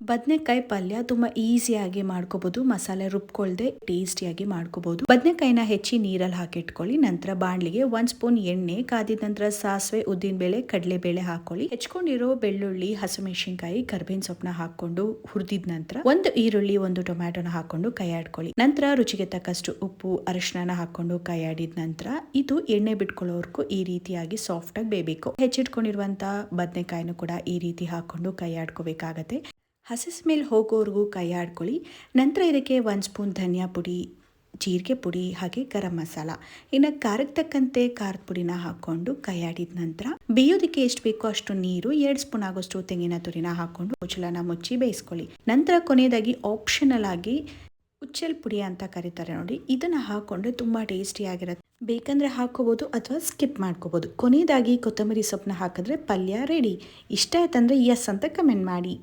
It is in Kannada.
ಬದನೆಕಾಯಿ ಪಲ್ಯ ತುಂಬಾ ಈಸಿಯಾಗಿ ಮಾಡ್ಕೋಬಹುದು. ಮಸಾಲೆ ರುಬ್ಕೊಳ್ದೆ ಟೇಸ್ಟಿಯಾಗಿ ಮಾಡ್ಕೋಬಹುದು. ಬದನೆಕಾಯಿನ ಹೆಚ್ಚಿ ನೀರಲ್ಲಿ ಹಾಕಿಟ್ಕೊಳ್ಳಿ. ನಂತರ ಬಾಣಲಿಗೆ 1 ಸ್ಪೂನ್ ಎಣ್ಣೆ ಕಾದಿದ ನಂತರ ಸಾಸಿವೆ, ಉದ್ದಿನ ಬೇಳೆ, ಕಡಲೆಬೇಳೆ ಹಾಕೊಳ್ಳಿ. ಹೆಚ್ಕೊಂಡಿರೋ ಬೆಳ್ಳುಳ್ಳಿ, ಹಸಿಮೆಣಸಿನಕಾಯಿ, ಕರಿಬೇವಿನ ಸೊಪ್ಪನ್ನ ಹಾಕೊಂಡು ಹುರಿದಿದ ನಂತರ ಒಂದು ಈರುಳ್ಳಿ, ಒಂದು ಟೊಮ್ಯಾಟೋನ ಹಾಕೊಂಡು ಕೈ ಆಡ್ಕೊಳ್ಳಿ. ನಂತರ ರುಚಿಗೆ ತಕ್ಕಷ್ಟು ಉಪ್ಪು, ಅರಿಶಿನ ಹಾಕೊಂಡು ಕೈ ಆಡಿದ ನಂತರ ಇದು ಎಣ್ಣೆ ಬಿಟ್ಕೊಳ್ಳೋವರೆಗೂ ಈ ರೀತಿಯಾಗಿ ಸಾಫ್ಟ್ ಆಗಿ ಬೇಯಬೇಕು. ಹೆಚ್ಚಿಟ್ಕೊಂಡಿರುವಂತಹ ಬದನೆಕಾಯಿನೂ ಕೂಡ ಈ ರೀತಿ ಹಾಕೊಂಡು ಕೈ ಆಡ್ಕೋಬೇಕಾಗತ್ತೆ. ಹಸಿ ಸ್ಮೆಲ್ ಹೋಗೋವರೆಗೂ ಕೈ ಆಡ್ಕೊಳ್ಳಿ. ನಂತರ ಇದಕ್ಕೆ 1 ಸ್ಪೂನ್ ಧನಿಯಾ ಪುಡಿ, ಜೀರಿಗೆ ಪುಡಿ ಹಾಗೆ ಗರಂ ಮಸಾಲ, ಇನ್ನು ಖಾರಕ್ಕೆ ತಕ್ಕಂತೆ ಖಾರದ ಪುಡಿನ ಹಾಕೊಂಡು ಕೈ ಆಡಿದ ನಂತರ ಬೇಯೋದಕ್ಕೆ ಎಷ್ಟು ಬೇಕೋ ಅಷ್ಟು ನೀರು, 2 ಸ್ಪೂನ್ ಆಗೋಷ್ಟು ತೆಂಗಿನ ತುರಿನ ಹಾಕೊಂಡು ಮುಚ್ಚಳನ ಮುಚ್ಚಿ ಬೇಯಿಸ್ಕೊಳ್ಳಿ. ನಂತರ ಕೊನೆಯದಾಗಿ ಆಪ್ಷನಲ್ ಆಗಿ ಉಚ್ಚಲ್ ಪುಡಿ ಅಂತ ಕರೀತಾರೆ ನೋಡಿ, ಇದನ್ನ ಹಾಕೊಂಡ್ರೆ ತುಂಬಾ ಟೇಸ್ಟಿಯಾಗಿರುತ್ತೆ. ಬೇಕಂದ್ರೆ ಹಾಕೋಬಹುದು ಅಥವಾ ಸ್ಕಿಪ್ ಮಾಡ್ಕೋಬಹುದು. ಕೊನೆಯದಾಗಿ ಕೊತ್ತಂಬರಿ ಸೊಪ್ಪನ್ನ ಹಾಕಿದ್ರೆ ಪಲ್ಯ ರೆಡಿ. ಇಷ್ಟ ಆಯ್ತಂದ್ರೆ ಎಸ್ ಅಂತ ಕಮೆಂಟ್ ಮಾಡಿ.